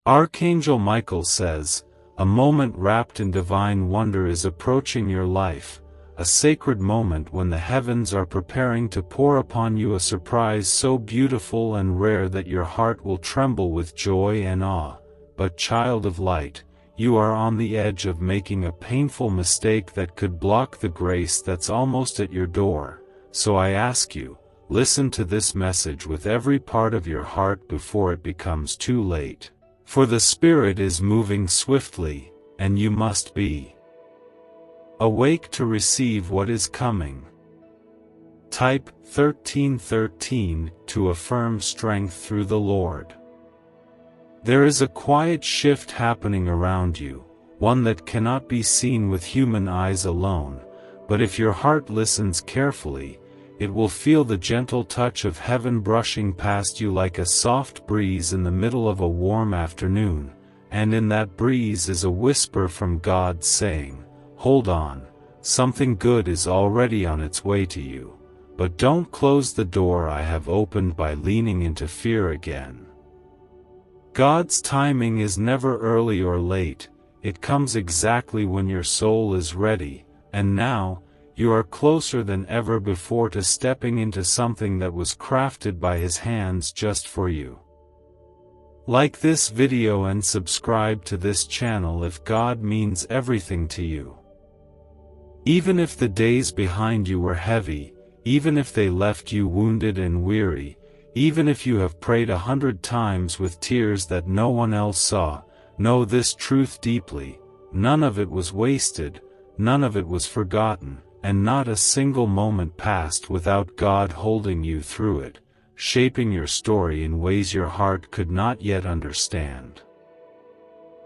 Archangel Michael says, a moment wrapped in divine wonder is approaching your life, a sacred moment when the heavens are preparing to pour upon you a surprise so beautiful and rare that your heart will tremble with joy and awe. But child of light, you are on the edge of making a painful mistake that could block the grace that's almost at your door. So I ask you, listen to this message with every part of your heart before it becomes too late. For the Spirit is moving swiftly, and you must be awake to receive what is coming. Type 1313 to affirm strength through the Lord. There is a quiet shift happening around you, one that cannot be seen with human eyes alone, but if your heart listens carefully, it will feel the gentle touch of heaven brushing past you like a soft breeze in the middle of a warm afternoon, and in that breeze is a whisper from God saying, "Hold on, something good is already on its way to you, but don't close the door I have opened by leaning into fear again." God's timing is never early or late, it comes exactly when your soul is ready, and now, you are closer than ever before to stepping into something that was crafted by His hands just for you. Like this video and subscribe to this channel if God means everything to you. Even if the days behind you were heavy, even if they left you wounded and weary, even if you have prayed 100 times with tears that no one else saw, know this truth deeply: none of it was wasted, none of it was forgotten, and not a single moment passed without God holding you through it, shaping your story in ways your heart could not yet understand.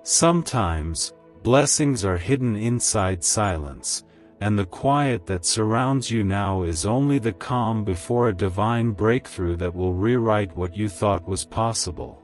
Sometimes, blessings are hidden inside silence, and the quiet that surrounds you now is only the calm before a divine breakthrough that will rewrite what you thought was possible.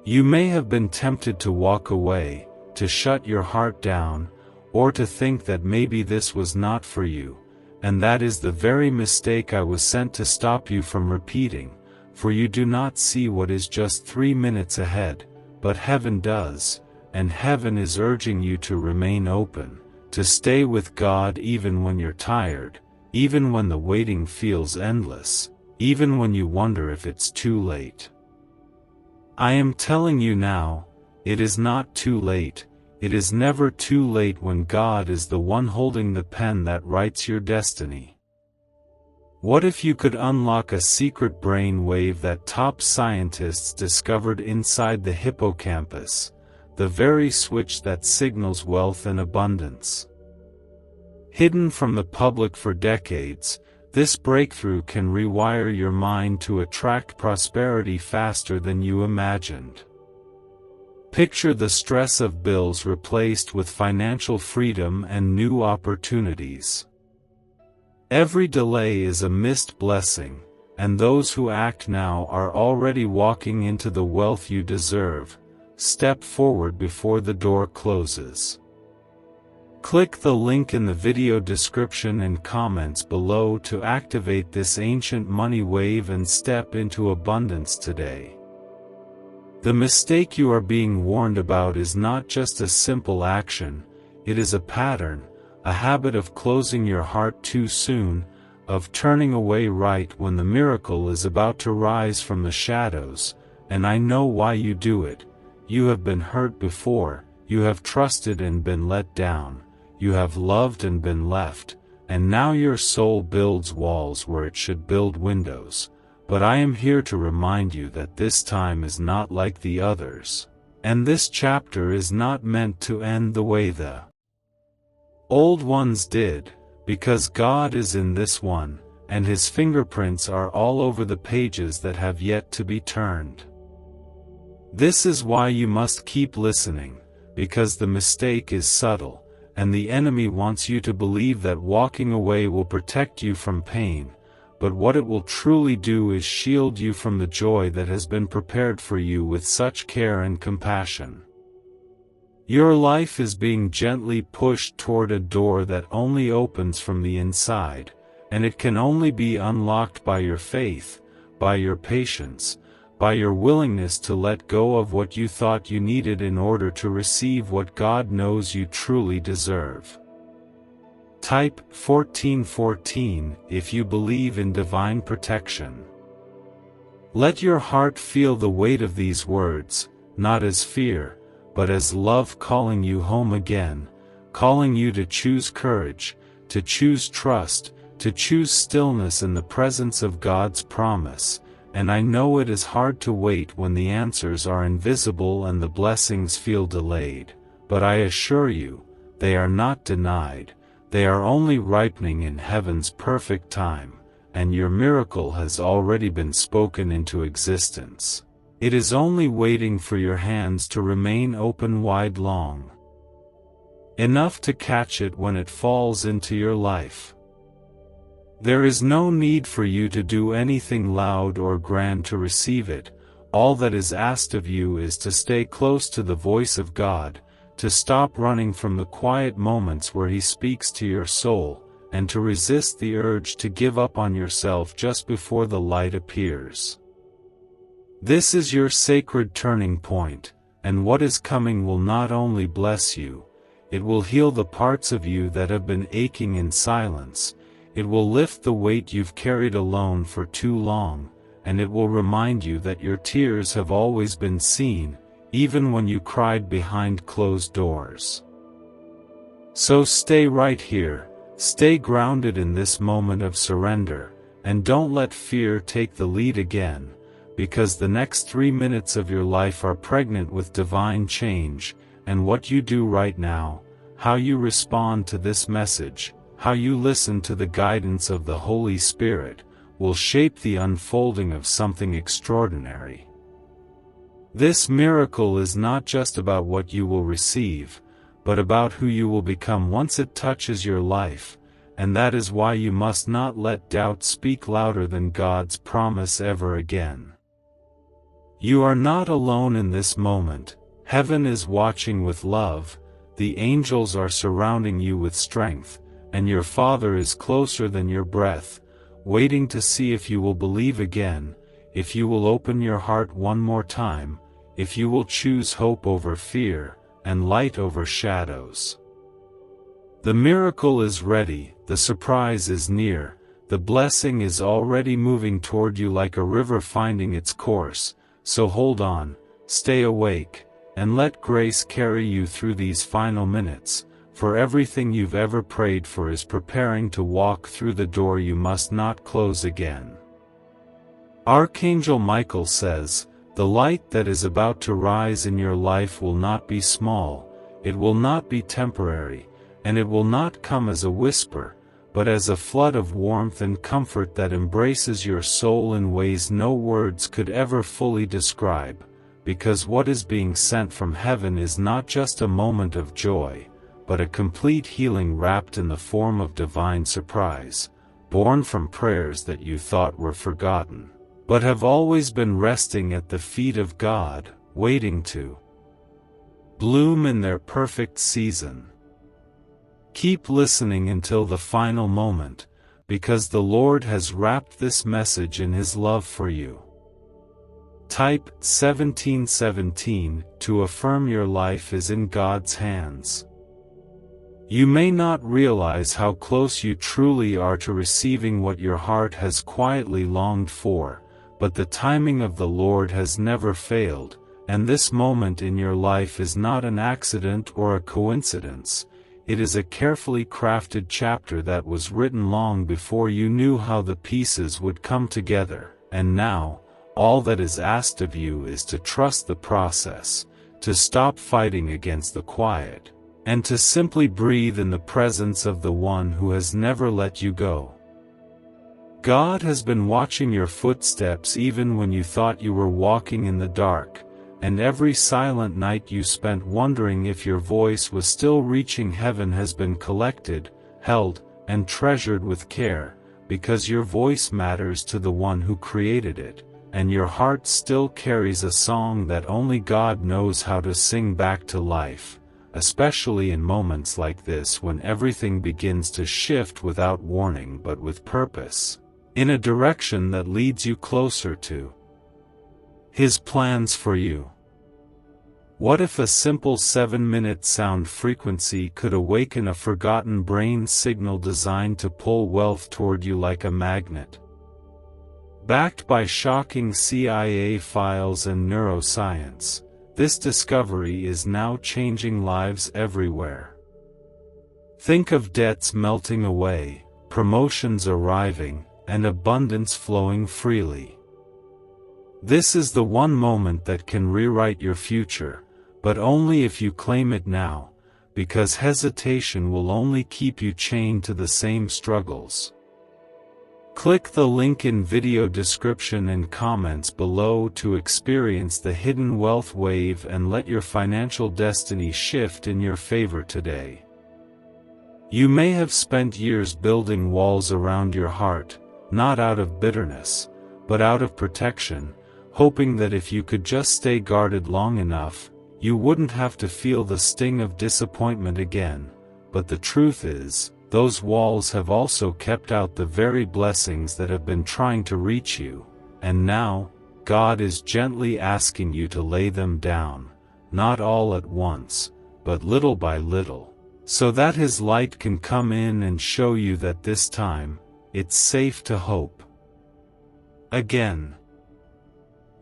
You may have been tempted to walk away, to shut your heart down, or to think that maybe this was not for you, and that is the very mistake I was sent to stop you from repeating, for you do not see what is just 3 minutes ahead, but heaven does, and heaven is urging you to remain open, to stay with God even when you're tired, even when the waiting feels endless, even when you wonder if it's too late. I am telling you now, it is not too late. It is never too late when God is the one holding the pen that writes your destiny. What if you could unlock a secret brain wave that top scientists discovered inside the hippocampus, the very switch that signals wealth and abundance? Hidden from the public for decades, this breakthrough can rewire your mind to attract prosperity faster than you imagined. Picture the stress of bills replaced with financial freedom and new opportunities. Every delay is a missed blessing, and those who act now are already walking into the wealth you deserve. Step forward before the door closes. Click the link in the video description and comments below to activate this ancient money wave and step into abundance today. The mistake you are being warned about is not just a simple action, it is a pattern, a habit of closing your heart too soon, of turning away right when the miracle is about to rise from the shadows, and I know why you do it. You have been hurt before, you have trusted and been let down, you have loved and been left, and now your soul builds walls where it should build windows. But I am here to remind you that this time is not like the others, and this chapter is not meant to end the way the old ones did, because God is in this one, and His fingerprints are all over the pages that have yet to be turned. This is why you must keep listening, because the mistake is subtle, and the enemy wants you to believe that walking away will protect you from pain. But what it will truly do is shield you from the joy that has been prepared for you with such care and compassion. Your life is being gently pushed toward a door that only opens from the inside, and it can only be unlocked by your faith, by your patience, by your willingness to let go of what you thought you needed in order to receive what God knows you truly deserve. Type 1414 if you believe in divine protection. Let your heart feel the weight of these words, not as fear, but as love calling you home again, calling you to choose courage, to choose trust, to choose stillness in the presence of God's promise. And I know it is hard to wait when the answers are invisible and the blessings feel delayed, but I assure you, they are not denied, they are only ripening in heaven's perfect time, and your miracle has already been spoken into existence. It is only waiting for your hands to remain open wide long enough to catch it when it falls into your life. There is no need for you to do anything loud or grand to receive it. All that is asked of you is to stay close to the voice of God, to stop running from the quiet moments where He speaks to your soul, and to resist the urge to give up on yourself just before the light appears. This is your sacred turning point, and what is coming will not only bless you, it will heal the parts of you that have been aching in silence. It will lift the weight you've carried alone for too long, and it will remind you that your tears have always been seen, even when you cried behind closed doors. So stay right here, stay grounded in this moment of surrender, and don't let fear take the lead again, because the next 3 minutes of your life are pregnant with divine change, and what you do right now, how you respond to this message, how you listen to the guidance of the Holy Spirit, will shape the unfolding of something extraordinary. This miracle is not just about what you will receive, but about who you will become once it touches your life, and that is why you must not let doubt speak louder than God's promise ever again. You are not alone in this moment. Heaven is watching with love, the angels are surrounding you with strength, and your Father is closer than your breath, waiting to see if you will believe again, if you will open your heart one more time, if you will choose hope over fear, and light over shadows. The miracle is ready, the surprise is near, the blessing is already moving toward you like a river finding its course, so hold on, stay awake, and let grace carry you through these final minutes. For everything you've ever prayed for is preparing to walk through the door you must not close again. Archangel Michael says, the light that is about to rise in your life will not be small, it will not be temporary, and it will not come as a whisper, but as a flood of warmth and comfort that embraces your soul in ways no words could ever fully describe, because what is being sent from heaven is not just a moment of joy, but a complete healing wrapped in the form of divine surprise, born from prayers that you thought were forgotten, but have always been resting at the feet of God, waiting to bloom in their perfect season. Keep listening until the final moment, because the Lord has wrapped this message in His love for you. Type 1717 to affirm your life is in God's hands. You may not realize how close you truly are to receiving what your heart has quietly longed for, but the timing of the Lord has never failed, and this moment in your life is not an accident or a coincidence. It is a carefully crafted chapter that was written long before you knew how the pieces would come together, and now, all that is asked of you is to trust the process, to stop fighting against the quiet, and to simply breathe in the presence of the one who has never let you go. God has been watching your footsteps even when you thought you were walking in the dark, and every silent night you spent wondering if your voice was still reaching heaven has been collected, held, and treasured with care, because your voice matters to the one who created it, and your heart still carries a song that only God knows how to sing back to life. Especially in moments like this when everything begins to shift without warning but with purpose, in a direction that leads you closer to His plans for you. What if a simple 7-minute sound frequency could awaken a forgotten brain signal designed to pull wealth toward you like a magnet? Backed by shocking CIA files and neuroscience, this discovery is now changing lives everywhere. Think of debts melting away, promotions arriving, and abundance flowing freely. This is the one moment that can rewrite your future, but only if you claim it now, because hesitation will only keep you chained to the same struggles. Click the link in video description and comments below to experience the hidden wealth wave and let your financial destiny shift in your favor today. You may have spent years building walls around your heart, not out of bitterness, but out of protection, hoping that if you could just stay guarded long enough, you wouldn't have to feel the sting of disappointment again. But the truth is, those walls have also kept out the very blessings that have been trying to reach you, and now, God is gently asking you to lay them down, not all at once, but little by little, so that His light can come in and show you that this time, it's safe to hope again.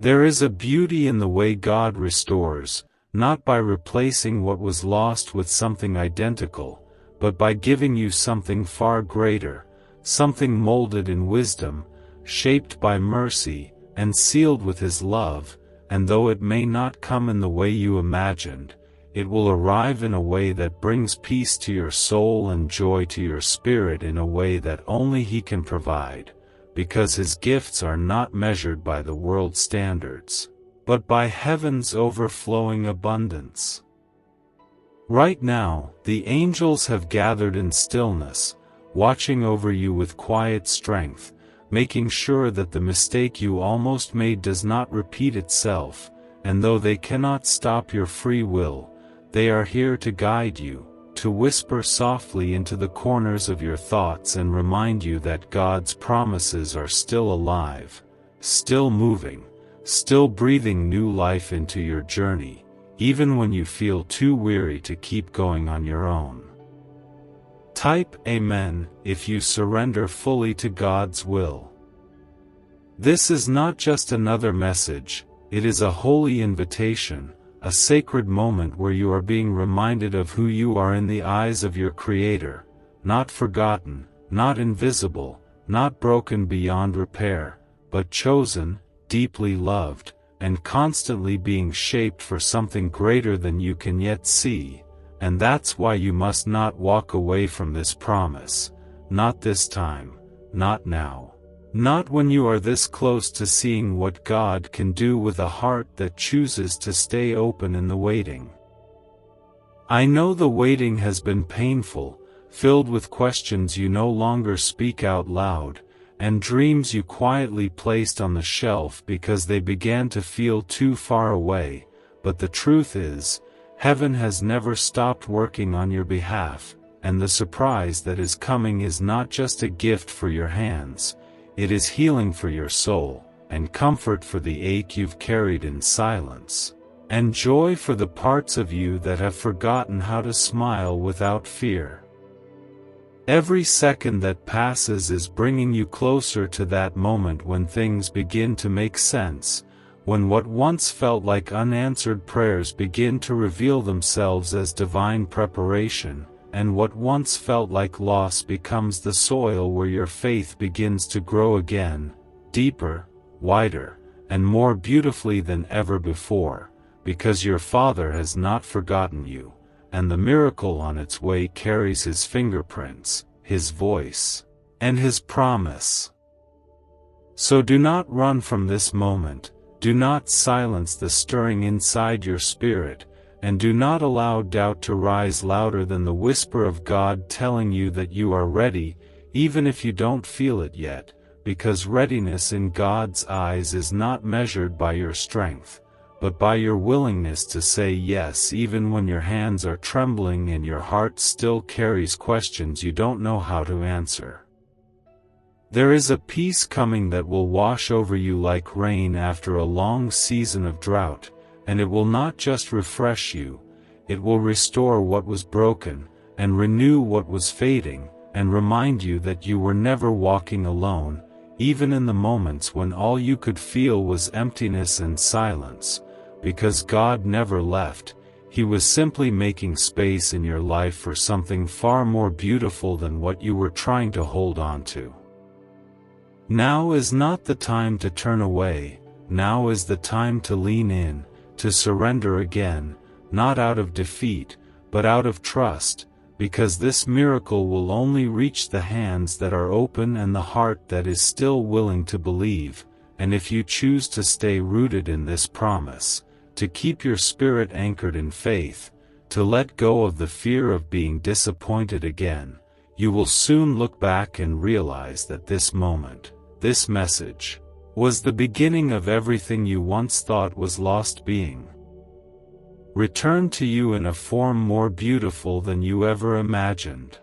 There is a beauty in the way God restores, not by replacing what was lost with something identical, but by giving you something far greater, something molded in wisdom, shaped by mercy, and sealed with His love, and though it may not come in the way you imagined, it will arrive in a way that brings peace to your soul and joy to your spirit in a way that only He can provide, because His gifts are not measured by the world's standards, but by heaven's overflowing abundance. Right now, the angels have gathered in stillness, watching over you with quiet strength, making sure that the mistake you almost made does not repeat itself, and though they cannot stop your free will, they are here to guide you, to whisper softly into the corners of your thoughts and remind you that God's promises are still alive, still moving, still breathing new life into your journey, even when you feel too weary to keep going on your own. Type Amen if you surrender fully to God's will. This is not just another message, it is a holy invitation, a sacred moment where you are being reminded of who you are in the eyes of your Creator, not forgotten, not invisible, not broken beyond repair, but chosen, deeply loved, and constantly being shaped for something greater than you can yet see, and that's why you must not walk away from this promise, not this time, not now. Not when you are this close to seeing what God can do with a heart that chooses to stay open in the waiting. I know the waiting has been painful, filled with questions you no longer speak out loud, and dreams you quietly placed on the shelf because they began to feel too far away, but the truth is, heaven has never stopped working on your behalf, and the surprise that is coming is not just a gift for your hands, it is healing for your soul, and comfort for the ache you've carried in silence, and joy for the parts of you that have forgotten how to smile without fear. Every second that passes is bringing you closer to that moment when things begin to make sense, when what once felt like unanswered prayers begin to reveal themselves as divine preparation, and what once felt like loss becomes the soil where your faith begins to grow again, deeper, wider, and more beautifully than ever before, because your Father has not forgotten you, and the miracle on its way carries His fingerprints, His voice, and His promise. So do not run from this moment, do not silence the stirring inside your spirit, and do not allow doubt to rise louder than the whisper of God telling you that you are ready, even if you don't feel it yet, because readiness in God's eyes is not measured by your strength, but by your willingness to say yes even when your hands are trembling and your heart still carries questions you don't know how to answer. There is a peace coming that will wash over you like rain after a long season of drought, and it will not just refresh you, it will restore what was broken, and renew what was fading, and remind you that you were never walking alone, even in the moments when all you could feel was emptiness and silence, because God never left. He was simply making space in your life for something far more beautiful than what you were trying to hold on to. Now is not the time to turn away, now is the time to lean in, to surrender again, not out of defeat, but out of trust, because this miracle will only reach the hands that are open and the heart that is still willing to believe, and if you choose to stay rooted in this promise, to keep your spirit anchored in faith, to let go of the fear of being disappointed again, you will soon look back and realize that this moment, this message, was the beginning of everything you once thought was lost being returned to you in a form more beautiful than you ever imagined.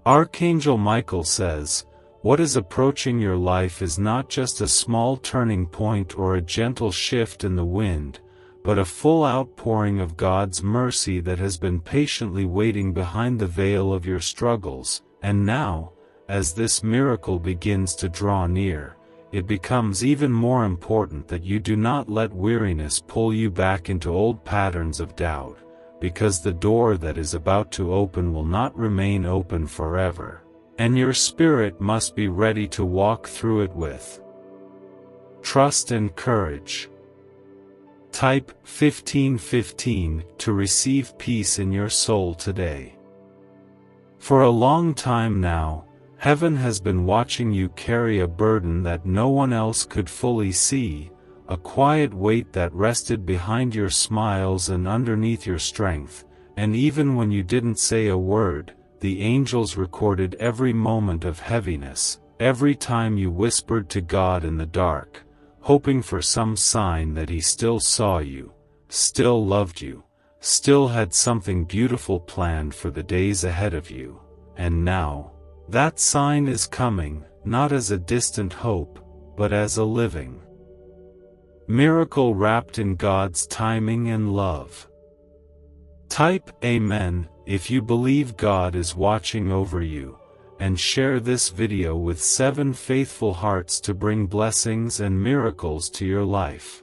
Archangel Michael says, what is approaching your life is not just a small turning point or a gentle shift in the wind, but a full outpouring of God's mercy that has been patiently waiting behind the veil of your struggles, and now, as this miracle begins to draw near, it becomes even more important that you do not let weariness pull you back into old patterns of doubt, because the door that is about to open will not remain open forever, and your spirit must be ready to walk through it with trust and courage. Type 1515 to receive peace in your soul today. For a long time now, Heaven has been watching you carry a burden that no one else could fully see, a quiet weight that rested behind your smiles and underneath your strength, and even when you didn't say a word, the angels recorded every moment of heaviness, every time you whispered to God in the dark, hoping for some sign that He still saw you, still loved you, still had something beautiful planned for the days ahead of you, and now, that sign is coming, not as a distant hope, but as a living miracle wrapped in God's timing and love. Type Amen if you believe God is watching over you, and share this video with 7 faithful hearts to bring blessings and miracles to your life.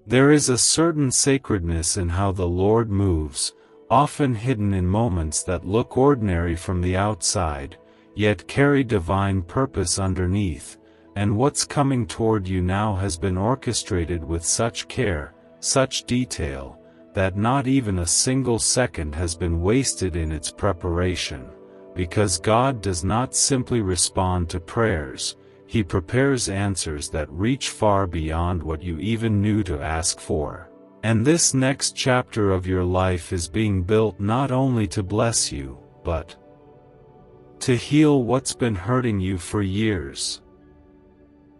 There is a certain sacredness in how the Lord moves, often hidden in moments that look ordinary from the outside, yet carry divine purpose underneath, and what's coming toward you now has been orchestrated with such care, such detail, that not even a single second has been wasted in its preparation, because God does not simply respond to prayers, He prepares answers that reach far beyond what you even knew to ask for. And this next chapter of your life is being built not only to bless you, but to heal what's been hurting you for years.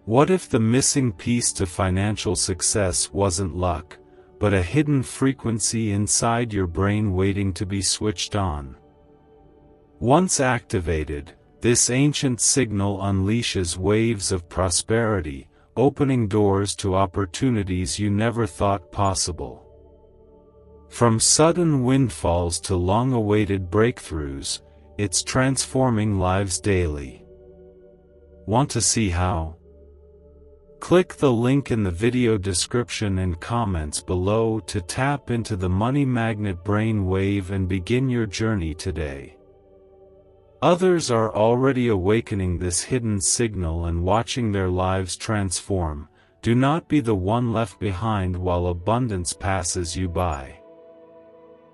What if the missing piece to financial success wasn't luck, but a hidden frequency inside your brain waiting to be switched on? Once activated, this ancient signal unleashes waves of prosperity, opening doors to opportunities you never thought possible. From sudden windfalls to long-awaited breakthroughs, it's transforming lives daily. Want to see how? Click the link in the video description and comments below to tap into the Money Magnet brain wave and begin your journey today. Others are already awakening this hidden signal and watching their lives transform. Do not be the one left behind while abundance passes you by.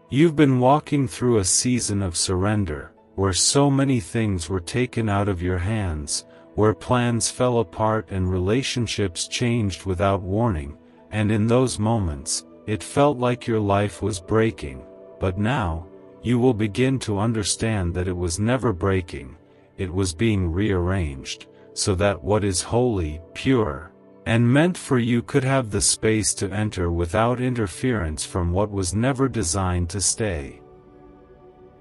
You've been walking through a season of surrender, where so many things were taken out of your hands, where plans fell apart and relationships changed without warning, and in those moments, it felt like your life was breaking, but now, you will begin to understand that it was never breaking, it was being rearranged, so that what is holy, pure, and meant for you could have the space to enter without interference from what was never designed to stay.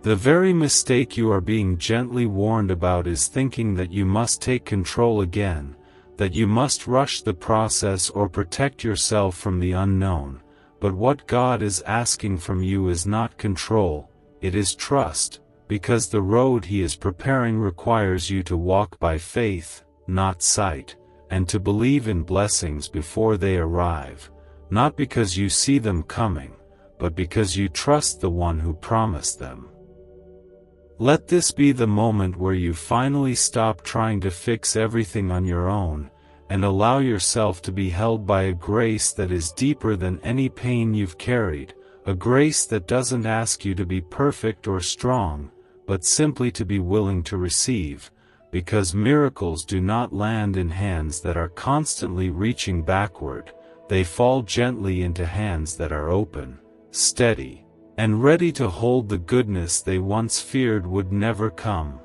The very mistake you are being gently warned about is thinking that you must take control again, that you must rush the process or protect yourself from the unknown. But what God is asking from you is not control, it is trust, because the road He is preparing requires you to walk by faith, not sight, and to believe in blessings before they arrive, not because you see them coming, but because you trust the one who promised them. Let this be the moment where you finally stop trying to fix everything on your own, and allow yourself to be held by a grace that is deeper than any pain you've carried, a grace that doesn't ask you to be perfect or strong, but simply to be willing to receive, because miracles do not land in hands that are constantly reaching backward, they fall gently into hands that are open, steady, and ready to hold the goodness they once feared would never come.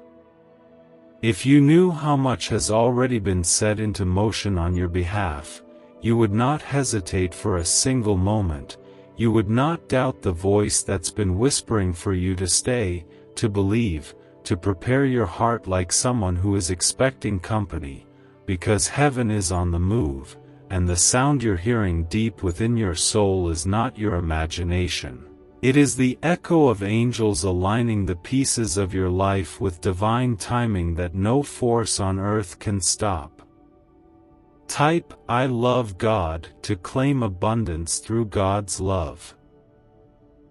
If you knew how much has already been set into motion on your behalf, you would not hesitate for a single moment, you would not doubt the voice that's been whispering for you to stay, to believe, to prepare your heart like someone who is expecting company, because heaven is on the move, and the sound you're hearing deep within your soul is not your imagination. It is the echo of angels aligning the pieces of your life with divine timing that no force on earth can stop. Type "I love God" to claim abundance through God's love.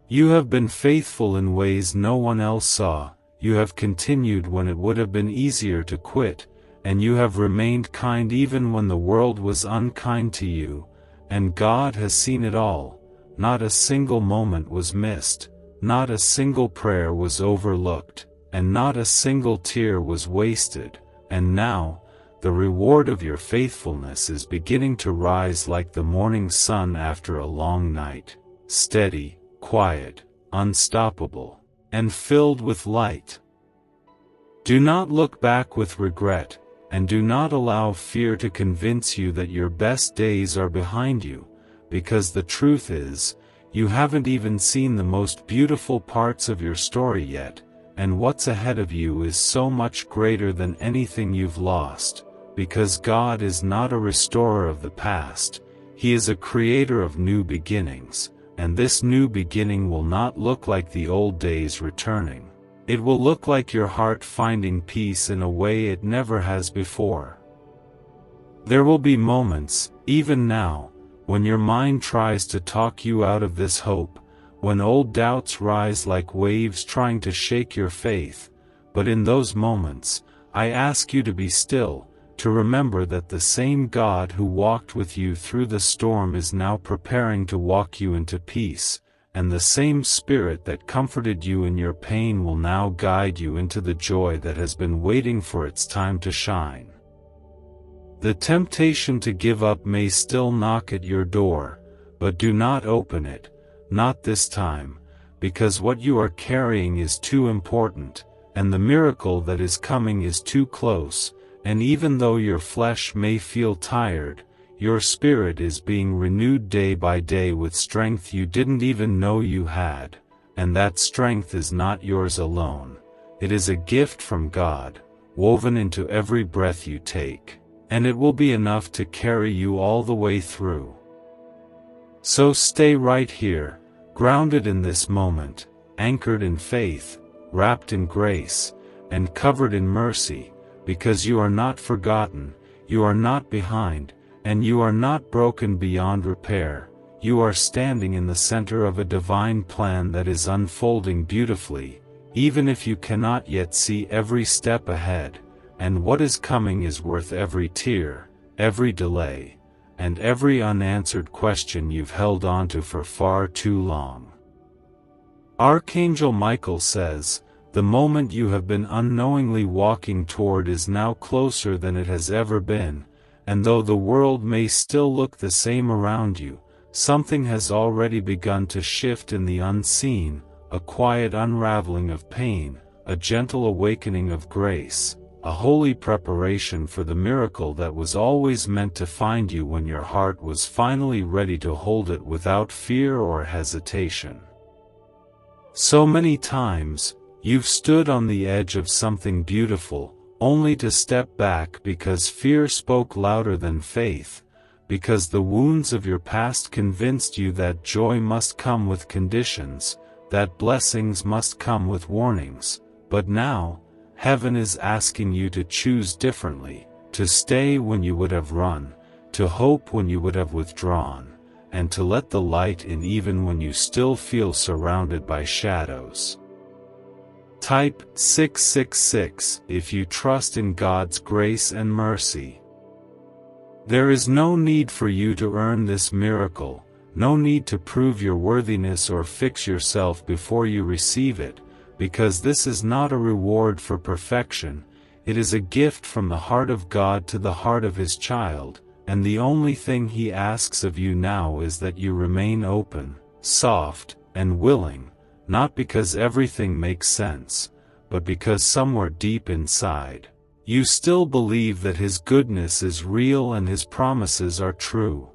You have been faithful in ways no one else saw, you have continued when it would have been easier to quit, and you have remained kind even when the world was unkind to you, and God has seen it all. Not a single moment was missed, not a single prayer was overlooked, and not a single tear was wasted, and now, the reward of your faithfulness is beginning to rise like the morning sun after a long night, steady, quiet, unstoppable, and filled with light. Do not look back with regret, and do not allow fear to convince you that your best days are behind you, because the truth is, you haven't even seen the most beautiful parts of your story yet, and what's ahead of you is so much greater than anything you've lost, because God is not a restorer of the past, He is a creator of new beginnings, and this new beginning will not look like the old days returning. It will look like your heart finding peace in a way it never has before. There will be moments, even now, when your mind tries to talk you out of this hope, when old doubts rise like waves trying to shake your faith, but in those moments, I ask you to be still, to remember that the same God who walked with you through the storm is now preparing to walk you into peace, and the same Spirit that comforted you in your pain will now guide you into the joy that has been waiting for its time to shine. The temptation to give up may still knock at your door, but do not open it, not this time, because what you are carrying is too important, and the miracle that is coming is too close, and even though your flesh may feel tired, your spirit is being renewed day by day with strength you didn't even know you had, and that strength is not yours alone, it is a gift from God, woven into every breath you take. And it will be enough to carry you all the way through. So stay right here, grounded in this moment, anchored in faith, wrapped in grace, and covered in mercy, because you are not forgotten, you are not behind, and you are not broken beyond repair. You are standing in the center of a divine plan that is unfolding beautifully, even if you cannot yet see every step ahead. And what is coming is worth every tear, every delay, and every unanswered question you've held onto for far too long. Archangel Michael says, the moment you have been unknowingly walking toward is now closer than it has ever been, and though the world may still look the same around you, something has already begun to shift in the unseen, a quiet unraveling of pain, a gentle awakening of grace, a holy preparation for the miracle that was always meant to find you when your heart was finally ready to hold it without fear or hesitation. So many times, You've stood on the edge of something beautiful, only to step back because fear spoke louder than faith, because the wounds of your past convinced you that joy must come with conditions, that blessings must come with warnings. But now, heaven is asking you to choose differently, to stay when you would have run, to hope when you would have withdrawn, and to let the light in even when you still feel surrounded by shadows. Type 666 if you trust in God's grace and mercy. There is no need for you to earn this miracle, no need to prove your worthiness or fix yourself before you receive it, because this is not a reward for perfection, it is a gift from the heart of God to the heart of His child, and the only thing He asks of you now is that you remain open, soft, and willing, not because everything makes sense, but because somewhere deep inside, you still believe that His goodness is real and His promises are true.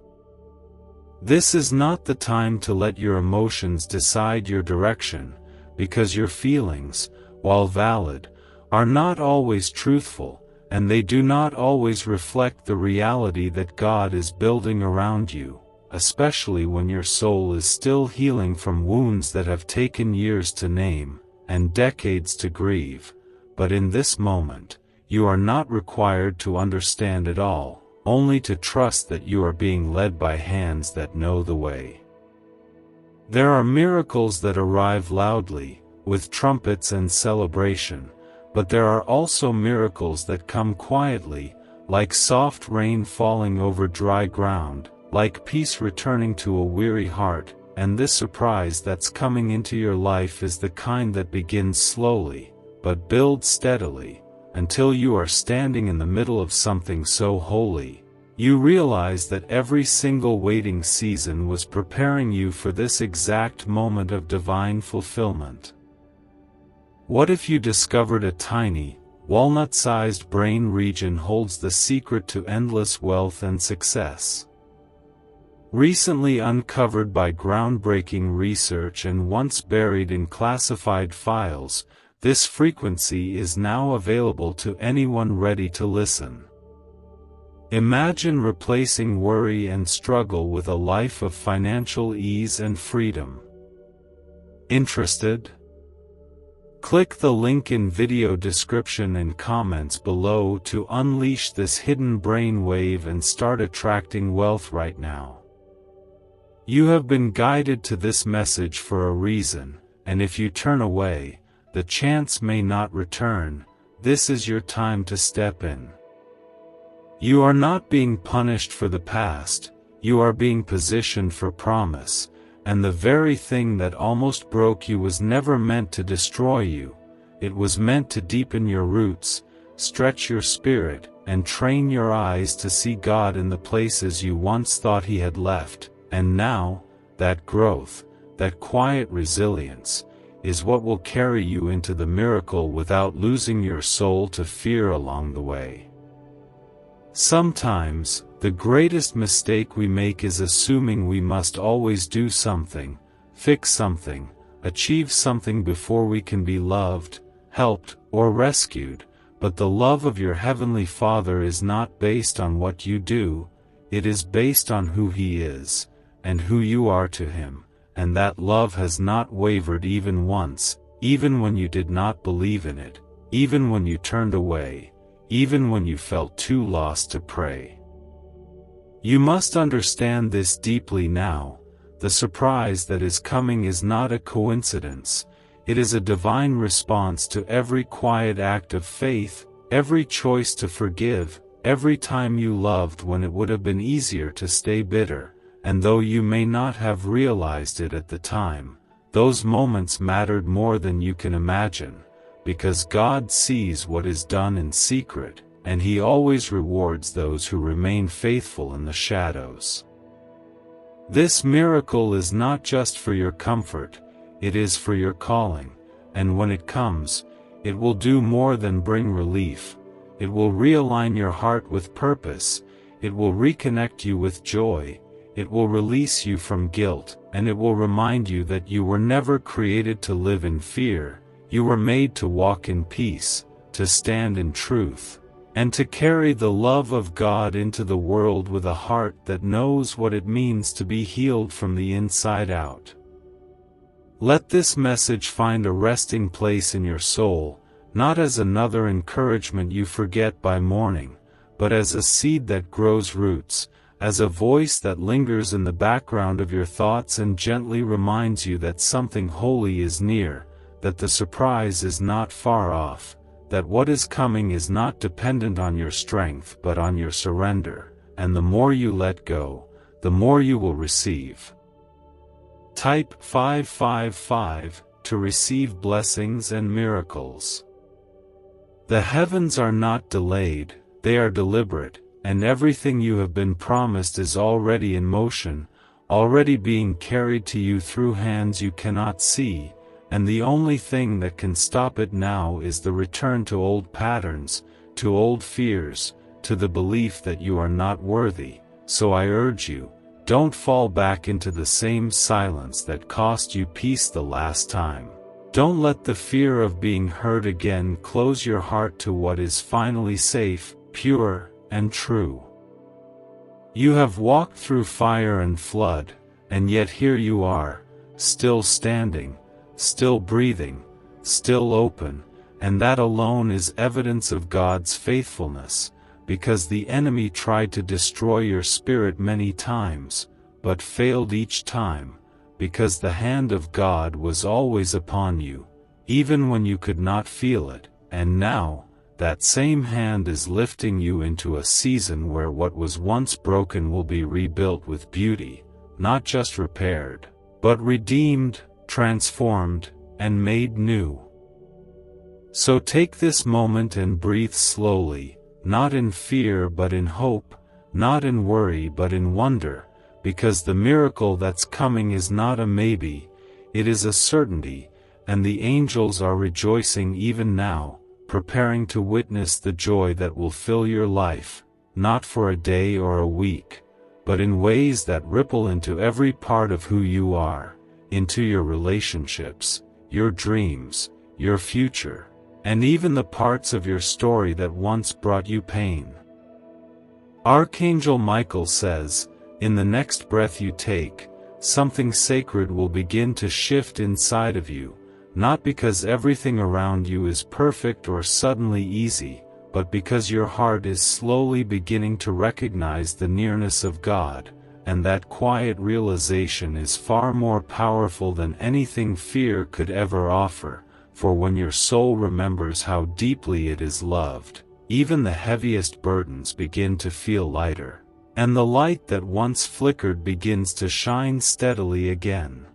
This is not the time to let your emotions decide your direction, because your feelings, while valid, are not always truthful, and they do not always reflect the reality that God is building around you, especially when your soul is still healing from wounds that have taken years to name, and decades to grieve. But in this moment, you are not required to understand it all, only to trust that you are being led by hands that know the way. There are miracles that arrive loudly, with trumpets and celebration, but there are also miracles that come quietly, like soft rain falling over dry ground, like peace returning to a weary heart, and this surprise that's coming into your life is the kind that begins slowly, but builds steadily, until you are standing in the middle of something so holy. You realize that every single waiting season was preparing you for this exact moment of divine fulfillment. What if you discovered a tiny, walnut-sized brain region holds the secret to endless wealth and success? Recently uncovered by groundbreaking research and once buried in classified files, this frequency is now available to anyone ready to listen. Imagine replacing worry and struggle with a life of financial ease and freedom. Interested? Click the link in video description and comments below to unleash this hidden brainwave and start attracting wealth right now. You have been guided to this message for a reason, and if you turn away, the chance may not return. This is your time to step in. You are not being punished for the past, you are being positioned for promise, and the very thing that almost broke you was never meant to destroy you. It was meant to deepen your roots, stretch your spirit, and train your eyes to see God in the places you once thought He had left. And now, that growth, that quiet resilience, is what will carry you into the miracle without losing your soul to fear along the way. Sometimes, the greatest mistake we make is assuming we must always do something, fix something, achieve something before we can be loved, helped, or rescued, but the love of your Heavenly Father is not based on what you do, it is based on who He is, and who you are to Him, and that love has not wavered even once, even when you did not believe in it, even when you turned away, even when you felt too lost to pray. You must understand this deeply now. The surprise that is coming is not a coincidence, it is a divine response to every quiet act of faith, every choice to forgive, every time you loved when it would have been easier to stay bitter. And though you may not have realized it at the time, those moments mattered more than you can imagine, because God sees what is done in secret, and He always rewards those who remain faithful in the shadows. This miracle is not just for your comfort, it is for your calling, and when it comes, it will do more than bring relief. It will realign your heart with purpose, it will reconnect you with joy, it will release you from guilt, and it will remind you that you were never created to live in fear, You were made to walk in peace, to stand in truth, and to carry the love of God into the world with a heart that knows what it means to be healed from the inside out. Let this message find a resting place in your soul, not as another encouragement you forget by morning, but as a seed that grows roots, as a voice that lingers in the background of your thoughts and gently reminds you that something holy is near, that the surprise is not far off, that what is coming is not dependent on your strength but on your surrender, and the more you let go, the more you will receive. Type 555 to receive blessings and miracles. The heavens are not delayed, they are deliberate, and everything you have been promised is already in motion, already being carried to you through hands you cannot see, and the only thing that can stop it now is the return to old patterns, to old fears, to the belief that you are not worthy. So I urge you, don't fall back into the same silence that cost you peace the last time. Don't let the fear of being hurt again close your heart to what is finally safe, pure, and true. You have walked through fire and flood, and yet here you are, still standing, still breathing, still open, and that alone is evidence of God's faithfulness, because the enemy tried to destroy your spirit many times, but failed each time, because the hand of God was always upon you, even when you could not feel it, and now, that same hand is lifting you into a season where what was once broken will be rebuilt with beauty, not just repaired, but redeemed, transformed, and made new. So take this moment and breathe slowly, not in fear but in hope, not in worry but in wonder, because the miracle that's coming is not a maybe, it is a certainty, and the angels are rejoicing even now, preparing to witness the joy that will fill your life, not for a day or a week, but in ways that ripple into every part of who you are, into your relationships, your dreams, your future, and even the parts of your story that once brought you pain. Archangel Michael says, in the next breath you take, something sacred will begin to shift inside of you, not because everything around you is perfect or suddenly easy, but because your heart is slowly beginning to recognize the nearness of God, and that quiet realization is far more powerful than anything fear could ever offer, for when your soul remembers how deeply it is loved, even the heaviest burdens begin to feel lighter, and the light that once flickered begins to shine steadily again.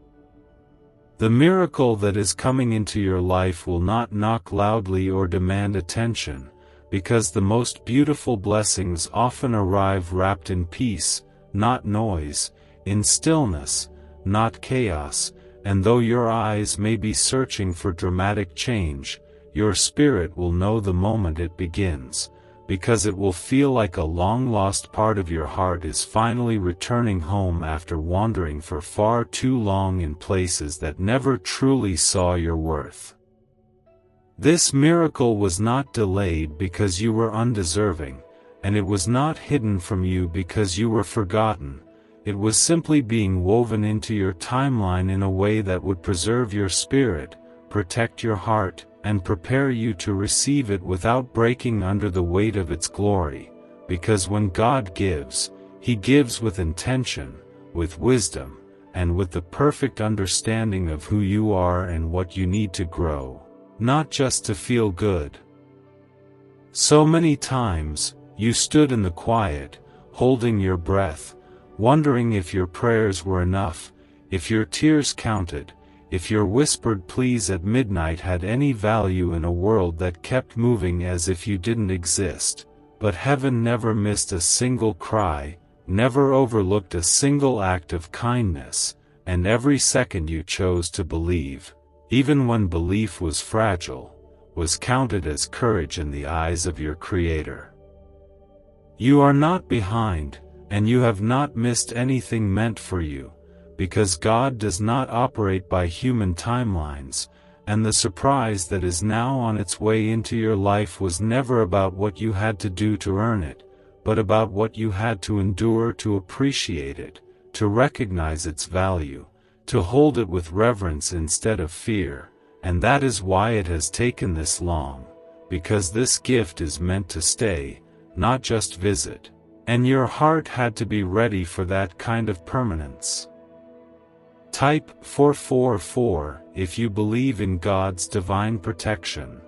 The miracle that is coming into your life will not knock loudly or demand attention, because the most beautiful blessings often arrive wrapped in peace, not noise, in stillness, not chaos, and though your eyes may be searching for dramatic change, your spirit will know the moment it begins, because it will feel like a long-lost part of your heart is finally returning home after wandering for far too long in places that never truly saw your worth. This miracle was not delayed because you were undeserving, and it was not hidden from you because you were forgotten. It was simply being woven into your timeline in a way that would preserve your spirit, protect your heart, and prepare you to receive it without breaking under the weight of its glory, because when God gives, He gives with intention, with wisdom, and with the perfect understanding of who you are and what you need to grow, not just to feel good. So many times, you stood in the quiet, holding your breath, wondering if your prayers were enough, if your tears counted, if your whispered pleas at midnight had any value in a world that kept moving as if you didn't exist. But heaven never missed a single cry, never overlooked a single act of kindness, and every second you chose to believe, even when belief was fragile, was counted as courage in the eyes of your Creator. You are not behind, and you have not missed anything meant for you, because God does not operate by human timelines, and the surprise that is now on its way into your life was never about what you had to do to earn it, but about what you had to endure to appreciate it, to recognize its value, to hold it with reverence instead of fear. And that is why it has taken this long, because this gift is meant to stay, not just visit. And your heart had to be ready for that kind of permanence. Type 444 if you believe in God's divine protection.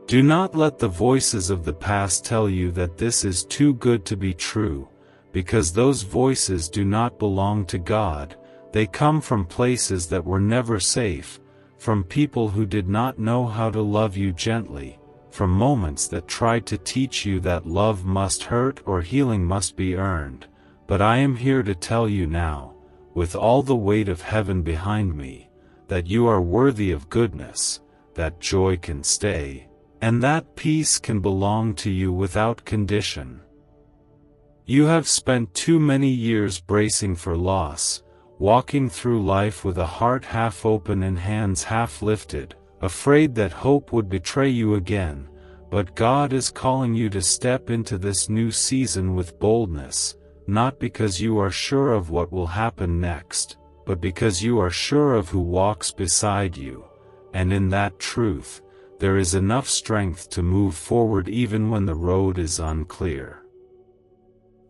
Do not let the voices of the past tell you that this is too good to be true, because those voices do not belong to God. They come from places that were never safe, from people who did not know how to love you gently, from moments that tried to teach you that love must hurt or healing must be earned. But I am here to tell you now, with all the weight of heaven behind me, that you are worthy of goodness, that joy can stay, and that peace can belong to you without condition. You have spent too many years bracing for loss, walking through life with a heart half open and hands half lifted, afraid that hope would betray you again. But God is calling you to step into this new season with boldness, not because you are sure of what will happen next, but because you are sure of who walks beside you, and in that truth, there is enough strength to move forward even when the road is unclear.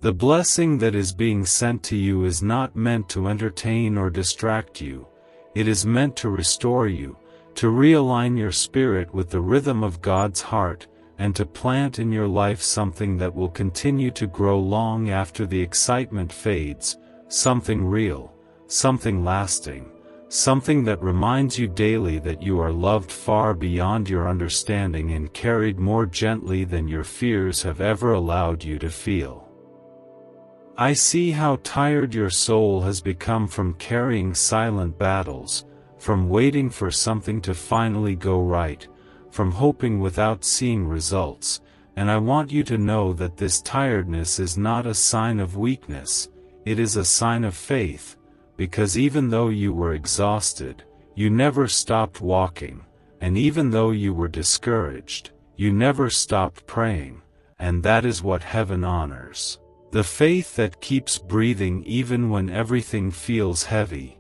The blessing that is being sent to you is not meant to entertain or distract you. It is meant to restore you, to realign your spirit with the rhythm of God's heart, and to plant in your life something that will continue to grow long after the excitement fades, something real, something lasting, something that reminds you daily that you are loved far beyond your understanding and carried more gently than your fears have ever allowed you to feel. I see how tired your soul has become from carrying silent battles, from waiting for something to finally go right, from hoping without seeing results, and I want you to know that this tiredness is not a sign of weakness, it is a sign of faith, because even though you were exhausted, you never stopped walking, and even though you were discouraged, you never stopped praying, and that is what heaven honors. The faith that keeps breathing even when everything feels heavy.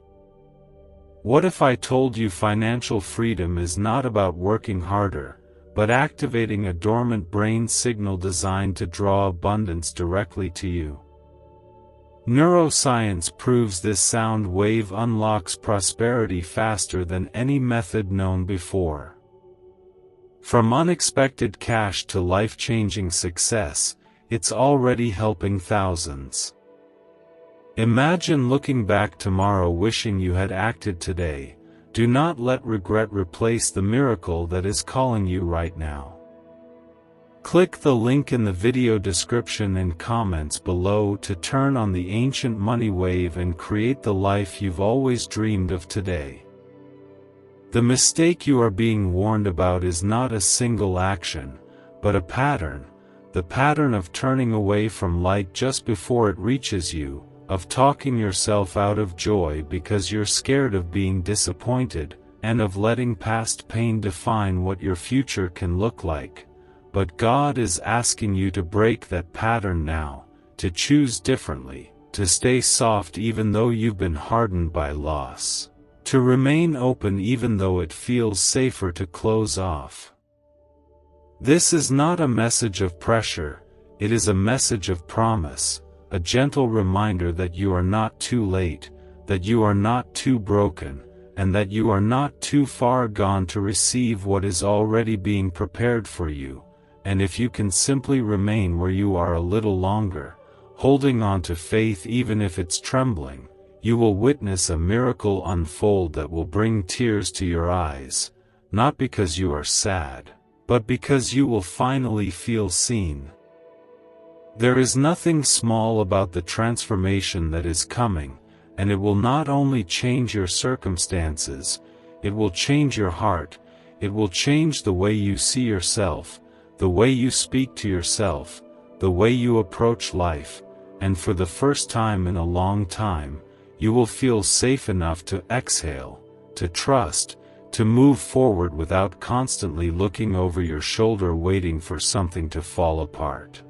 What if I told you financial freedom is not about working harder, but activating a dormant brain signal designed to draw abundance directly to you? Neuroscience proves this sound wave unlocks prosperity faster than any method known before. From unexpected cash to life-changing success, it's already helping thousands. Imagine looking back tomorrow wishing you had acted today. Do not let regret replace the miracle that is calling you right now. Click the link in the video description and comments below to turn on the ancient money wave and create the life you've always dreamed of today. The mistake you are being warned about is not a single action, but a pattern. The pattern of turning away from light just before it reaches you, of talking yourself out of joy because you're scared of being disappointed, and of letting past pain define what your future can look like. But God is asking you to break that pattern now, to choose differently, to stay soft even though you've been hardened by loss, to remain open even though it feels safer to close off. This is not a message of pressure, it is a message of promise, a gentle reminder that you are not too late, that you are not too broken, and that you are not too far gone to receive what is already being prepared for you. And if you can simply remain where you are a little longer, holding on to faith even if it's trembling, you will witness a miracle unfold that will bring tears to your eyes, not because you are sad, but because you will finally feel seen. There is nothing small about the transformation that is coming, and it will not only change your circumstances, it will change your heart, it will change the way you see yourself, the way you speak to yourself, the way you approach life, and for the first time in a long time, you will feel safe enough to exhale, to trust, to move forward without constantly looking over your shoulder waiting for something to fall apart.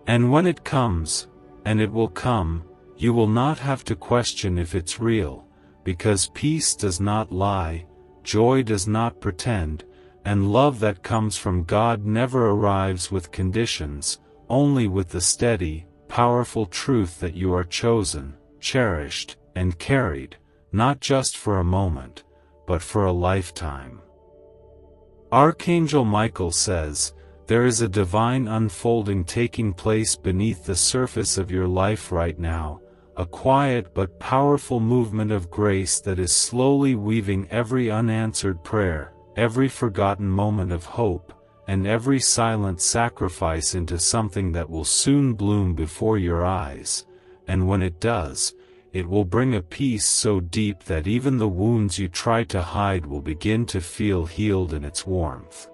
And when it comes, and it will come, you will not have to question if it's real, because peace does not lie, joy does not pretend, and love that comes from God never arrives with conditions, only with the steady, powerful truth that you are chosen, cherished, and carried, not just for a moment, but for a lifetime. Archangel Michael says, there is a divine unfolding taking place beneath the surface of your life right now, a quiet but powerful movement of grace that is slowly weaving every unanswered prayer, every forgotten moment of hope, and every silent sacrifice into something that will soon bloom before your eyes, and when it does, it will bring a peace so deep that even the wounds you try to hide will begin to feel healed in its warmth.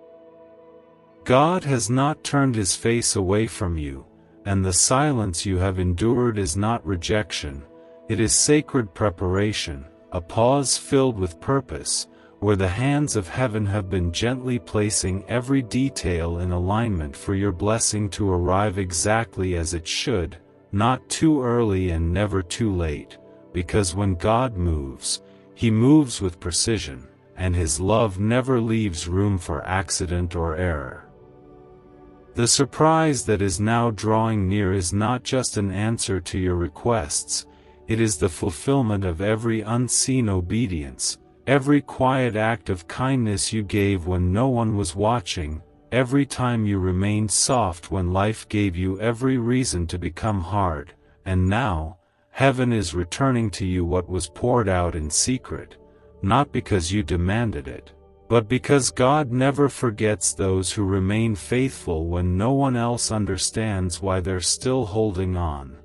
God has not turned his face away from you, and the silence you have endured is not rejection, it is sacred preparation, a pause filled with purpose, where the hands of heaven have been gently placing every detail in alignment for your blessing to arrive exactly as it should, not too early and never too late, because when God moves, he moves with precision, and his love never leaves room for accident or error. The surprise that is now drawing near is not just an answer to your requests, it is the fulfillment of every unseen obedience, every quiet act of kindness you gave when no one was watching, every time you remained soft when life gave you every reason to become hard, and now, heaven is returning to you what was poured out in secret, not because you demanded it, but because God never forgets those who remain faithful when no one else understands why they're still holding on.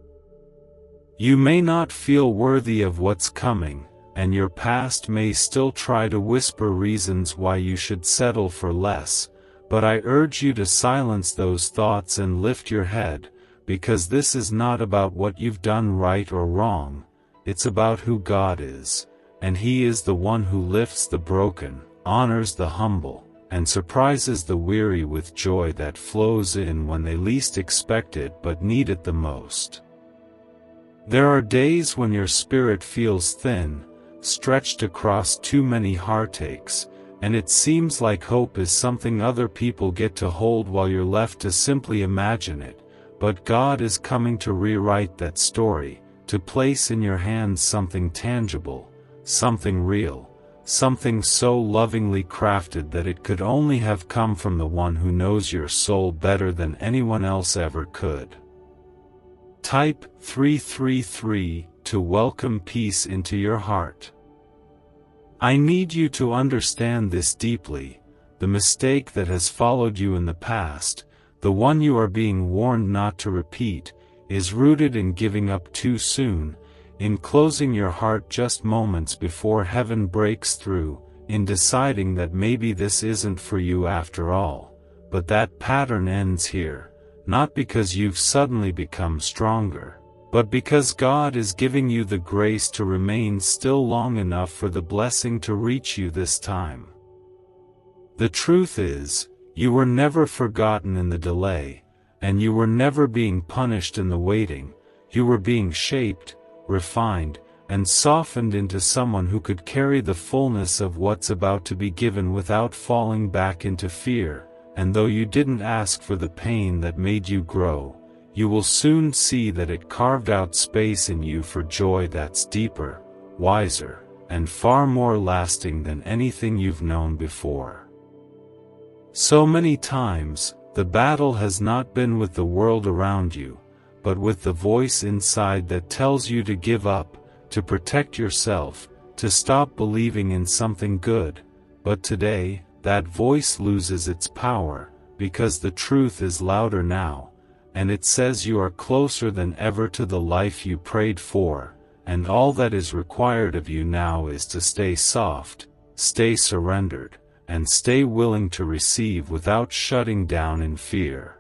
You may not feel worthy of what's coming, and your past may still try to whisper reasons why you should settle for less, but I urge you to silence those thoughts and lift your head, because this is not about what you've done right or wrong, it's about who God is, and he is the one who lifts the broken, honors the humble, and surprises the weary with joy that flows in when they least expect it but need it the most. There are days when your spirit feels thin, stretched across too many heartaches, and it seems like hope is something other people get to hold while you're left to simply imagine it, but God is coming to rewrite that story, to place in your hands something tangible, something real, something so lovingly crafted that it could only have come from the one who knows your soul better than anyone else ever could. Type 333 to welcome peace into your heart. I need you to understand this deeply, the mistake that has followed you in the past, the one you are being warned not to repeat, is rooted in giving up too soon, in closing your heart just moments before heaven breaks through, in deciding that maybe this isn't for you after all, but that pattern ends here, not because you've suddenly become stronger, but because God is giving you the grace to remain still long enough for the blessing to reach you this time. The truth is, you were never forgotten in the delay, and you were never being punished in the waiting, you were being shaped, refined, and softened into someone who could carry the fullness of what's about to be given without falling back into fear, and though you didn't ask for the pain that made you grow, you will soon see that it carved out space in you for joy that's deeper, wiser, and far more lasting than anything you've known before. So many times, the battle has not been with the world around you, but with the voice inside that tells you to give up, to protect yourself, to stop believing in something good. But today, that voice loses its power, because the truth is louder now, and it says you are closer than ever to the life you prayed for, and all that is required of you now is to stay soft, stay surrendered, and stay willing to receive without shutting down in fear.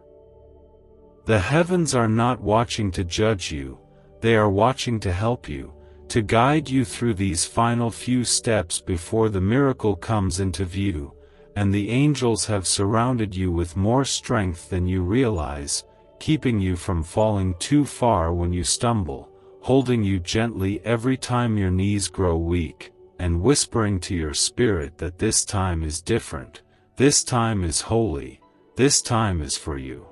The heavens are not watching to judge you, they are watching to help you, to guide you through these final few steps before the miracle comes into view, and the angels have surrounded you with more strength than you realize, keeping you from falling too far when you stumble, holding you gently every time your knees grow weak, and whispering to your spirit that this time is different, this time is holy, this time is for you.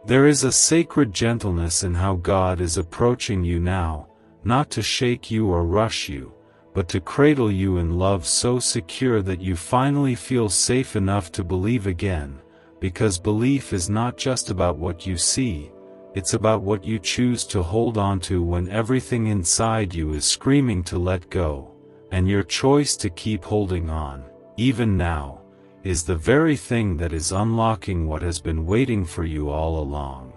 There is a sacred gentleness in how God is approaching you now, not to shake you or rush you, but to cradle you in love so secure that you finally feel safe enough to believe again, because belief is not just about what you see, it's about what you choose to hold on to when everything inside you is screaming to let go, and your choice to keep holding on, even now, is the very thing that is unlocking what has been waiting for you all along.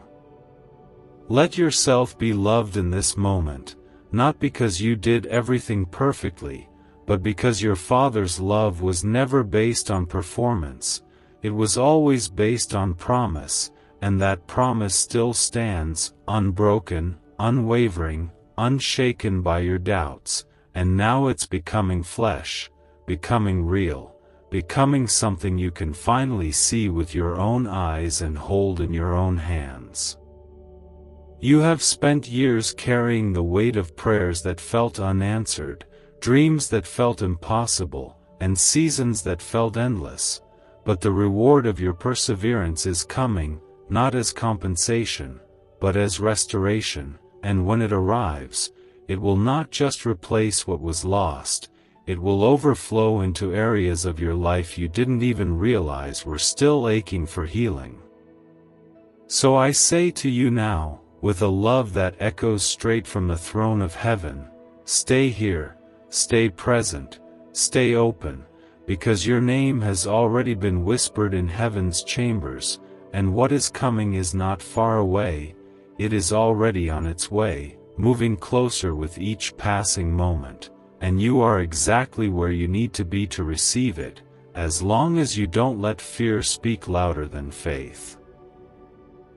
Let yourself be loved in this moment, not because you did everything perfectly, but because your Father's love was never based on performance, it was always based on promise, and that promise still stands, unbroken, unwavering, unshaken by your doubts, and now it's becoming flesh, becoming real, becoming something you can finally see with your own eyes and hold in your own hands. You have spent years carrying the weight of prayers that felt unanswered, dreams that felt impossible, and seasons that felt endless, but the reward of your perseverance is coming, not as compensation, but as restoration, and when it arrives, it will not just replace what was lost, it will overflow into areas of your life you didn't even realize were still aching for healing. So I say to you now, with a love that echoes straight from the throne of heaven, stay here, stay present, stay open, because your name has already been whispered in heaven's chambers, and what is coming is not far away, it is already on its way, moving closer with each passing moment, and you are exactly where you need to be to receive it, as long as you don't let fear speak louder than faith.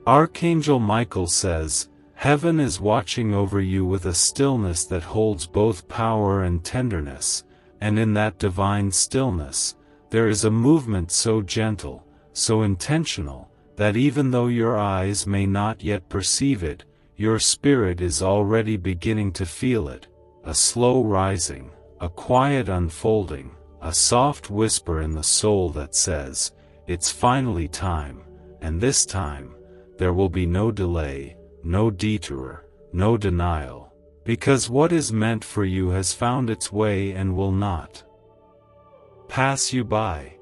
Archangel Michael says, "Heaven is watching over you with a stillness that holds both power and tenderness, and in that divine stillness, there is a movement so gentle, so intentional, that even though your eyes may not yet perceive it, your spirit is already beginning to feel it, a slow rising, a quiet unfolding, a soft whisper in the soul that says, 'It's finally time, and this time, there will be no delay, no detour, no denial, because what is meant for you has found its way and will not pass you by.'"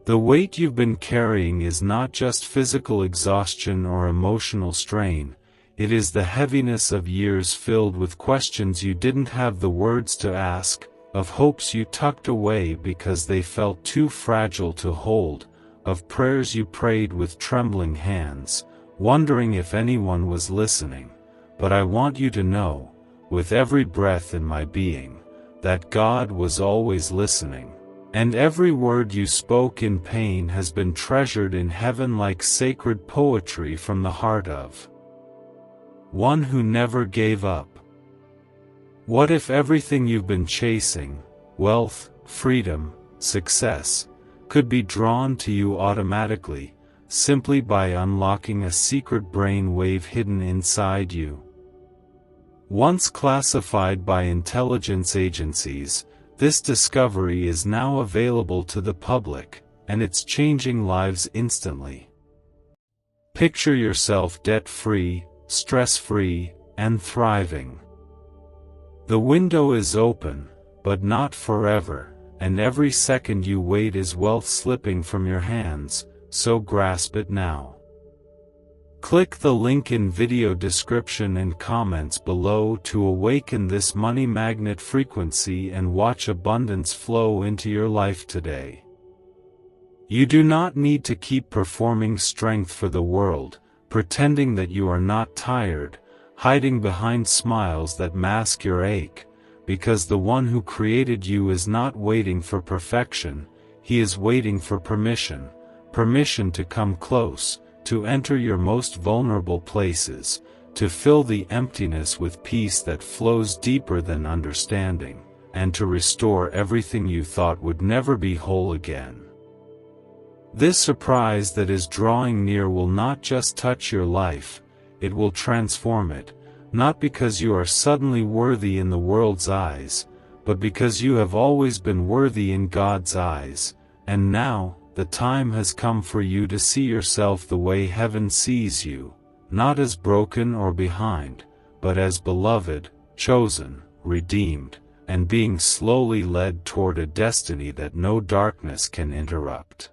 The weight you've been carrying is not just physical exhaustion or emotional strain, it is the heaviness of years filled with questions you didn't have the words to ask, of hopes you tucked away because they felt too fragile to hold, of prayers you prayed with trembling hands, wondering if anyone was listening. But I want you to know, with every breath in my being, that God was always listening, and every word you spoke in pain has been treasured in heaven like sacred poetry from the heart of one who never gave up. What if everything you've been chasing, wealth, freedom, success, could be drawn to you automatically, simply by unlocking a secret brain wave hidden inside you? Once classified by intelligence agencies, this discovery is now available to the public, and it's changing lives instantly. Picture yourself debt-free, stress-free, and thriving. The window is open, but not forever, and every second you wait is wealth slipping from your hands, so grasp it now. Click the link in video description and comments below to awaken this money magnet frequency and watch abundance flow into your life today. You do not need to keep performing strength for the world, pretending that you are not tired, hiding behind smiles that mask your ache, because the one who created you is not waiting for perfection, he is waiting for permission to come close, to enter your most vulnerable places, to fill the emptiness with peace that flows deeper than understanding, and to restore everything you thought would never be whole again. This surprise that is drawing near will not just touch your life, it will transform it, not because you are suddenly worthy in the world's eyes, but because you have always been worthy in God's eyes, and now, the time has come for you to see yourself the way heaven sees you, not as broken or behind, but as beloved, chosen, redeemed, and being slowly led toward a destiny that no darkness can interrupt.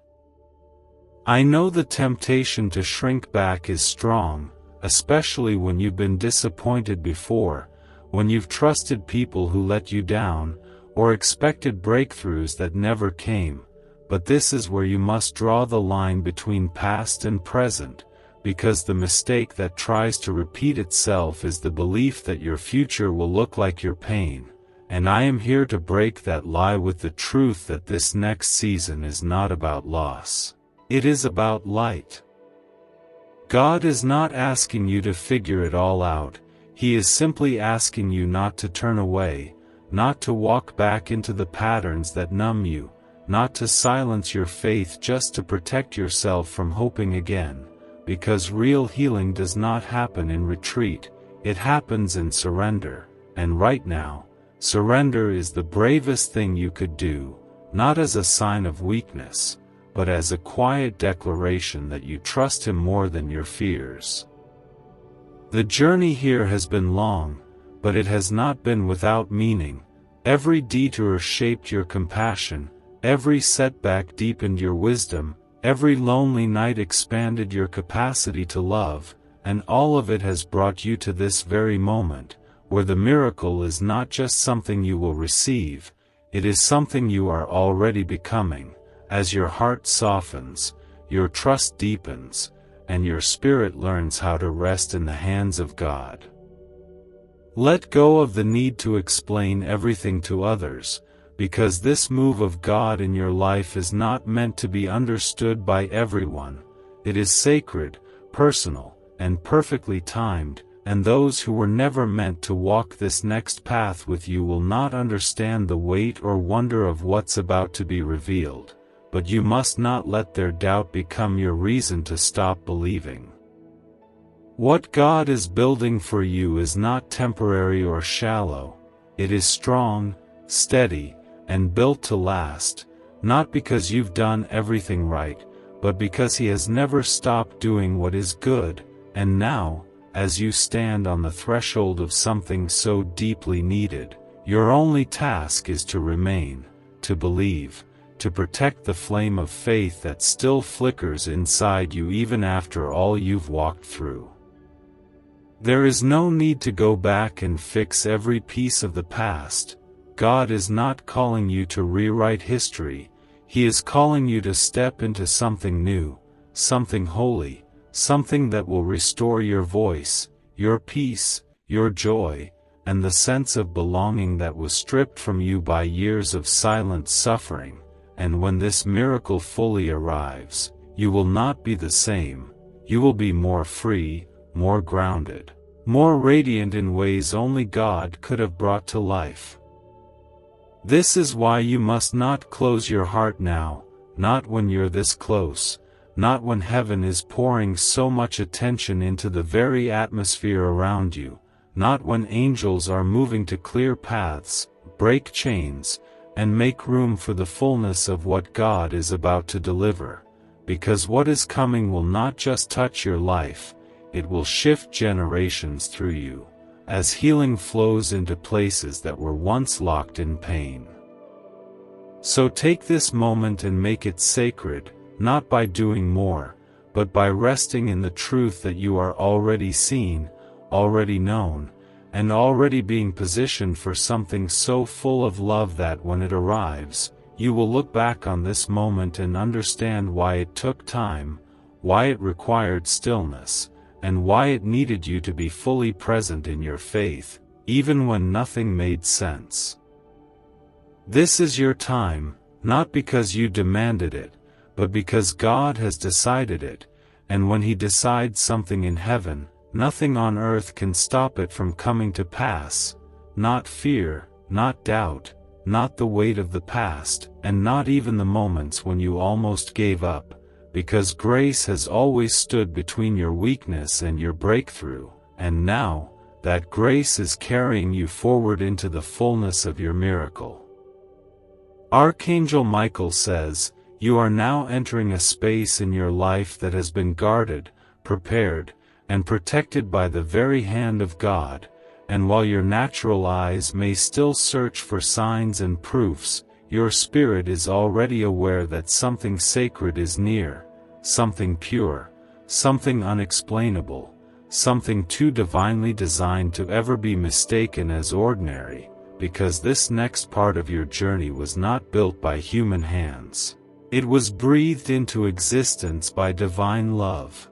I know the temptation to shrink back is strong, especially when you've been disappointed before, when you've trusted people who let you down, or expected breakthroughs that never came, but this is where you must draw the line between past and present, because the mistake that tries to repeat itself is the belief that your future will look like your pain, and I am here to break that lie with the truth that this next season is not about loss. It is about light. God is not asking you to figure it all out, He is simply asking you not to turn away, not to walk back into the patterns that numb you, not to silence your faith just to protect yourself from hoping again, because real healing does not happen in retreat, it happens in surrender, and right now, surrender is the bravest thing you could do, not as a sign of weakness, but as a quiet declaration that you trust Him more than your fears. The journey here has been long, but it has not been without meaning. Every detour shaped your compassion, every setback deepened your wisdom, every lonely night expanded your capacity to love, and all of it has brought you to this very moment, where the miracle is not just something you will receive, it is something you are already becoming. As your heart softens, your trust deepens, and your spirit learns how to rest in the hands of God. Let go of the need to explain everything to others, because this move of God in your life is not meant to be understood by everyone. It is sacred, personal, and perfectly timed, and those who were never meant to walk this next path with you will not understand the weight or wonder of what's about to be revealed. But you must not let their doubt become your reason to stop believing. What God is building for you is not temporary or shallow, it is strong, steady, and built to last, not because you've done everything right, but because He has never stopped doing what is good, and now, as you stand on the threshold of something so deeply needed, your only task is to remain, to believe, to protect the flame of faith that still flickers inside you even after all you've walked through. There is no need to go back and fix every piece of the past. God is not calling you to rewrite history, He is calling you to step into something new, something holy, something that will restore your voice, your peace, your joy, and the sense of belonging that was stripped from you by years of silent suffering. And when this miracle fully arrives, you will not be the same, you will be more free, more grounded, more radiant in ways only God could have brought to life. This is why you must not close your heart now, not when you're this close, not when heaven is pouring so much attention into the very atmosphere around you, not when angels are moving to clear paths, break chains, and make room for the fullness of what God is about to deliver, because what is coming will not just touch your life, it will shift generations through you, as healing flows into places that were once locked in pain. So take this moment and make it sacred, not by doing more, but by resting in the truth that you are already seen, already known, and already being positioned for something so full of love that when it arrives, you will look back on this moment and understand why it took time, why it required stillness, and why it needed you to be fully present in your faith, even when nothing made sense. This is your time, not because you demanded it, but because God has decided it, and when He decides something in heaven, Nothing on earth can stop it from coming to pass. Not fear, not doubt, not the weight of the past, and not even the moments when you almost gave up, because grace has always stood between your weakness and your breakthrough, and now, that grace is carrying you forward into the fullness of your miracle. Archangel Michael says, "You are now entering a space in your life that has been guarded, prepared, and protected by the very hand of God, and while your natural eyes may still search for signs and proofs, your spirit is already aware that something sacred is near, something pure, something unexplainable, something too divinely designed to ever be mistaken as ordinary, because this next part of your journey was not built by human hands. It was breathed into existence by divine love.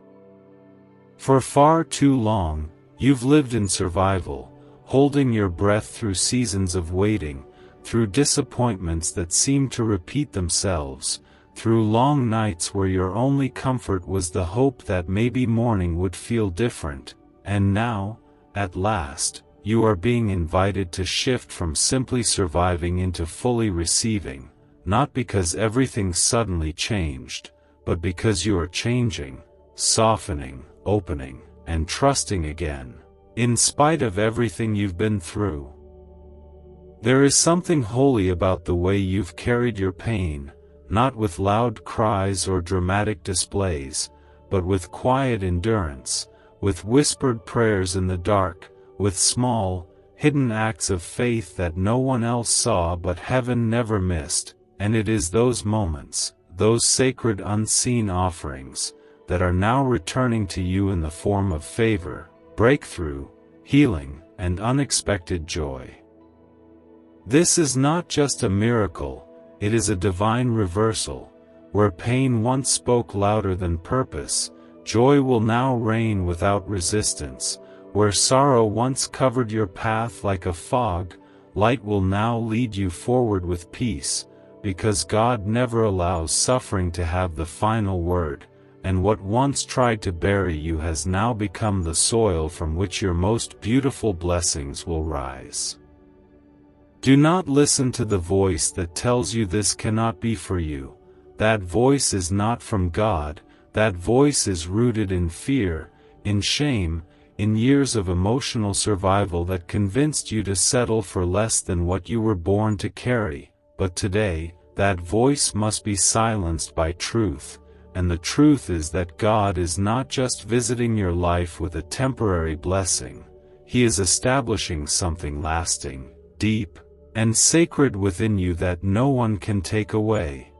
For far too long, you've lived in survival, holding your breath through seasons of waiting, through disappointments that seemed to repeat themselves, through long nights where your only comfort was the hope that maybe morning would feel different, and now, at last, you are being invited to shift from simply surviving into fully receiving, not because everything suddenly changed, but because you are changing, softening, opening, and trusting again, in spite of everything you've been through. There is something holy about the way you've carried your pain, not with loud cries or dramatic displays, but with quiet endurance, with whispered prayers in the dark, with small, hidden acts of faith that no one else saw but heaven never missed, and it is those moments, those sacred unseen offerings, that are now returning to you in the form of favor, breakthrough, healing, and unexpected joy. This is not just a miracle, it is a divine reversal. Where pain once spoke louder than purpose, joy will now reign without resistance. Where sorrow once covered your path like a fog, light will now lead you forward with peace, because God never allows suffering to have the final word, and what once tried to bury you has now become the soil from which your most beautiful blessings will rise. Do not listen to the voice that tells you this cannot be for you. That voice is not from God, that voice is rooted in fear, in shame, in years of emotional survival that convinced you to settle for less than what you were born to carry. But today, that voice must be silenced by truth, and the truth is that God is not just visiting your life with a temporary blessing, He is establishing something lasting, deep, and sacred within you that no one can take away.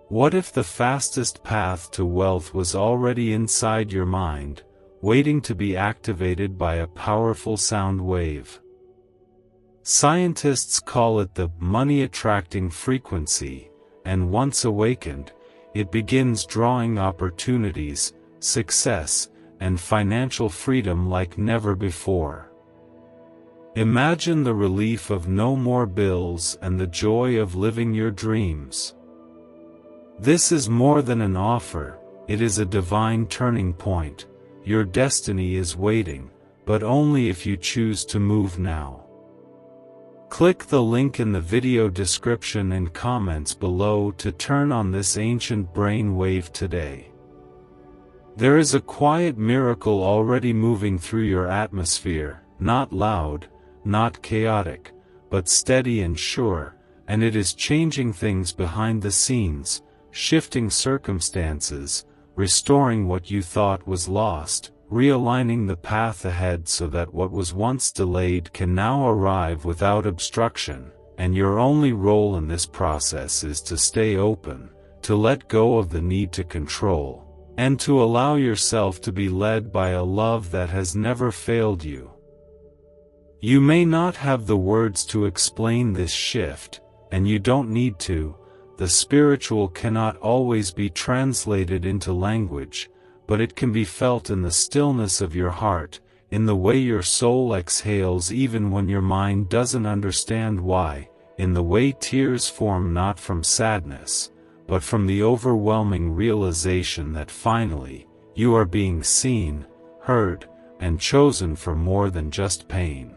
What if the fastest path to wealth was already inside your mind, waiting to be activated by a powerful sound wave? Scientists call it the money-attracting frequency, and once awakened, it begins drawing opportunities, success, and financial freedom like never before. Imagine the relief of no more bills and the joy of living your dreams. This is more than an offer, it is a divine turning point. Your destiny is waiting, but only if you choose to move now. Click the link in the video description and comments below to turn on this ancient brain wave today. There is a quiet miracle already moving through your atmosphere, not loud, not chaotic, but steady and sure, and it is changing things behind the scenes, shifting circumstances, restoring what you thought was lost, realigning the path ahead so that what was once delayed can now arrive without obstruction, and your only role in this process is to stay open, to let go of the need to control, and to allow yourself to be led by a love that has never failed you. You may not have the words to explain this shift, and you don't need to. The spiritual cannot always be translated into language, but it can be felt in the stillness of your heart, in the way your soul exhales even when your mind doesn't understand why, in the way tears form not from sadness, but from the overwhelming realization that finally, you are being seen, heard, and chosen for more than just pain.